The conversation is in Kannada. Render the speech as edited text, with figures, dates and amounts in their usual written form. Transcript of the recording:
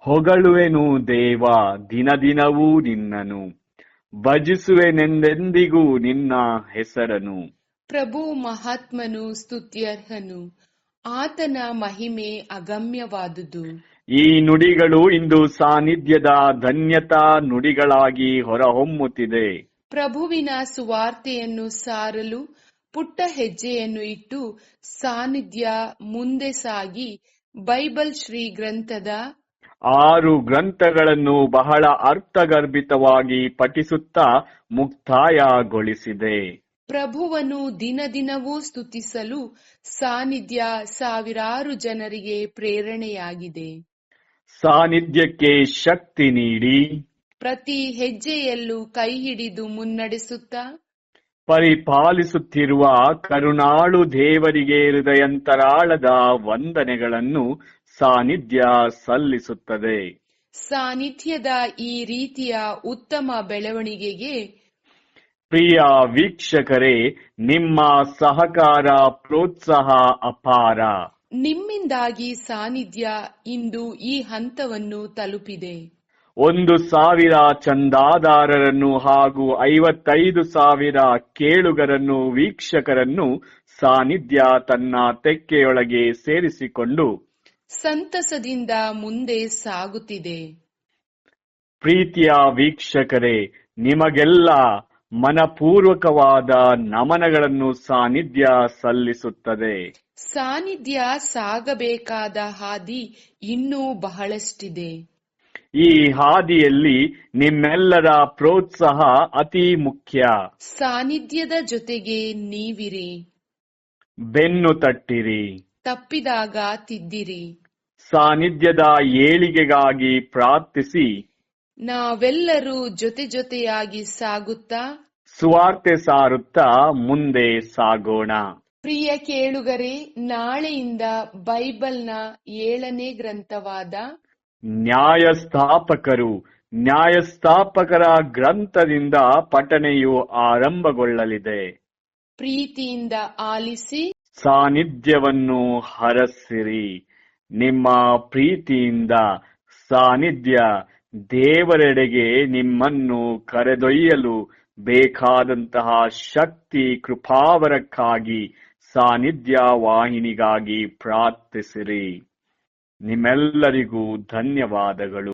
ಹೊಗಳುವೆನು ದೇವ ದಿನದಿನವೂ ನಿನ್ನನು, ಭಜಿಸುವೆನೆಂದೆಂದಿಗೂ ನಿನ್ನ ಹೆಸರನು. ಪ್ರಭು ಮಹಾತ್ಮನು ಸ್ತುತ್ಯರ್ಹನು, ಆತನ ಮಹಿಮೆ ಅಗಮ್ಯವಾದುದು. ಈ ನುಡಿಗಳು ಇಂದು ಸಾನ್ನಿಧ್ಯದ ಧನ್ಯತಾ ನುಡಿಗಳಾಗಿ ಹೊರಹೊಮ್ಮುತ್ತಿದೆ. ಪ್ರಭುವಿನ ಸುವಾರ್ತೆಯನ್ನು ಸಾರಲು ಪುಟ್ಟ ಹೆಜ್ಜೆಯನ್ನು ಇಟ್ಟು ಸಾನ್ನಿಧ್ಯ ಮುಂದೆ ಸಾಗಿ ಬೈಬಲ್ ಶ್ರೀ ಗ್ರಂಥದ 6 ಗ್ರಂಥಗಳನ್ನು ಬಹಳ ಅರ್ಥಗರ್ಭಿತವಾಗಿ ಪಠಿಸುತ್ತಾ ಮುಕ್ತಾಯಗೊಳಿಸಿದೆ. ಪ್ರಭುವನ್ನು ದಿನದಿನವೂ ಸ್ತುತಿಸಲು ಸಾನ್ನಿಧ್ಯ ಸಾವಿರಾರು ಜನರಿಗೆ ಪ್ರೇರಣೆಯಾಗಿದೆ. ಸಾನ್ನಿಧ್ಯಕ್ಕೆ ಶಕ್ತಿ ನೀಡಿ ಪ್ರತಿ ಹೆಜ್ಜೆಯಲ್ಲೂ ಕೈ ಹಿಡಿದು ಮುನ್ನಡೆಸುತ್ತಾ ಪರಿಪಾಲಿಸುತ್ತಿರುವ ಕರುಣಾಳು ದೇವರಿಗೆ ಹೃದಯಂತರಾಳದ ವಂದನೆಗಳನ್ನು ಸಾನ್ನಿಧ್ಯ ಸಲ್ಲಿಸುತ್ತದೆ. ಸಾನ್ನಿಧ್ಯದ ಈ ರೀತಿಯ ಉತ್ತಮ ಬೆಳವಣಿಗೆಗೆ ಪ್ರಿಯ ವೀಕ್ಷಕರೇ, ನಿಮ್ಮ ಸಹಕಾರ ಪ್ರೋತ್ಸಾಹ ಅಪಾರ. ನಿಮ್ಮಿಂದಾಗಿ ಸಾನ್ನಿಧ್ಯ ಇಂದು ಈ ಹಂತವನ್ನು ತಲುಪಿದೆ. 1,000 ಚಂದಾದಾರರನ್ನು ಹಾಗೂ 55,000 ಕೇಳುಗರನ್ನು ವೀಕ್ಷಕರನ್ನು ಸಾನ್ನಿಧ್ಯ ತನ್ನ ತೆಕ್ಕೆಯೊಳಗೆ ಸೇರಿಸಿಕೊಂಡು ಸಂತಸದಿಂದ ಮುಂದೆ ಸಾಗುತ್ತಿದೆ. ಪ್ರೀತಿಯ ವೀಕ್ಷಕರೇ, ನಿಮಗೆಲ್ಲ ಮನಪೂರ್ವಕವಾದ ನಮನಗಳನ್ನು ಸಾನ್ನಿಧ್ಯ ಸಲ್ಲಿಸುತ್ತದೆ. ಸಾನ್ನಿಧ್ಯ ಸಾಗಬೇಕಾದ ಹಾದಿ ಇನ್ನೂ ಬಹಳಷ್ಟಿದೆ. ಈ ಹಾದಿಯಲ್ಲಿ ನಿಮ್ಮೆಲ್ಲರ ಪ್ರೋತ್ಸಾಹ ಅತಿ ಮುಖ್ಯ. ಸಾನ್ನಿಧ್ಯದ ಜೊತೆಗೆ ನೀವಿರಿ, ಬೆನ್ನು ತಟ್ಟಿರಿ, ತಪ್ಪಿದಾಗ ತಿದ್ದಿರಿ. ಸಾನ್ನಿಧ್ಯದ ಏಳಿಗೆಗಾಗಿ ಪ್ರಾರ್ಥಿಸಿ. ನಾವೆಲ್ಲರೂ ಜೊತೆಯಾಗಿ ಸಾಗುತ್ತಾ ಸುವಾರ್ತೆ ಸಾರುತ್ತಾ ಮುಂದೆ ಸಾಗೋಣ. ಪ್ರಿಯ ಕೇಳುಗರೆ, ನಾಳೆಯಿಂದ ಬೈಬಲ್ನ 7ನೇ ಗ್ರಂಥವಾದ ನ್ಯಾಯಸ್ಥಾಪಕರ ಗ್ರಂಥದಿಂದ ಪಠಣೆಯು ಆರಂಭಗೊಳ್ಳಲಿದೆ. ಪ್ರೀತಿಯಿಂದ ಆಲಿಸಿ ಸಾನ್ನಿಧ್ಯವನ್ನು ಹರಸಿರಿ. ನಿಮ್ಮ ಪ್ರೀತಿಯಿಂದ ಸಾನ್ನಿಧ್ಯ ದೇವರೆಡೆಗೆ ನಿಮ್ಮನ್ನು ಕರೆದೊಯ್ಯಲು ಬೇಕಾದಂತಹ ಶಕ್ತಿ ಕೃಪಾವರಕ್ಕಾಗಿ ಸಾನ್ನಿಧ್ಯ ವಾಹಿನಿಗಾಗಿ ಪ್ರಾರ್ಥಿಸಿರಿ. ನಿಮ್ಮೆಲ್ಲರಿಗೂ ಧನ್ಯವಾದಗಳು.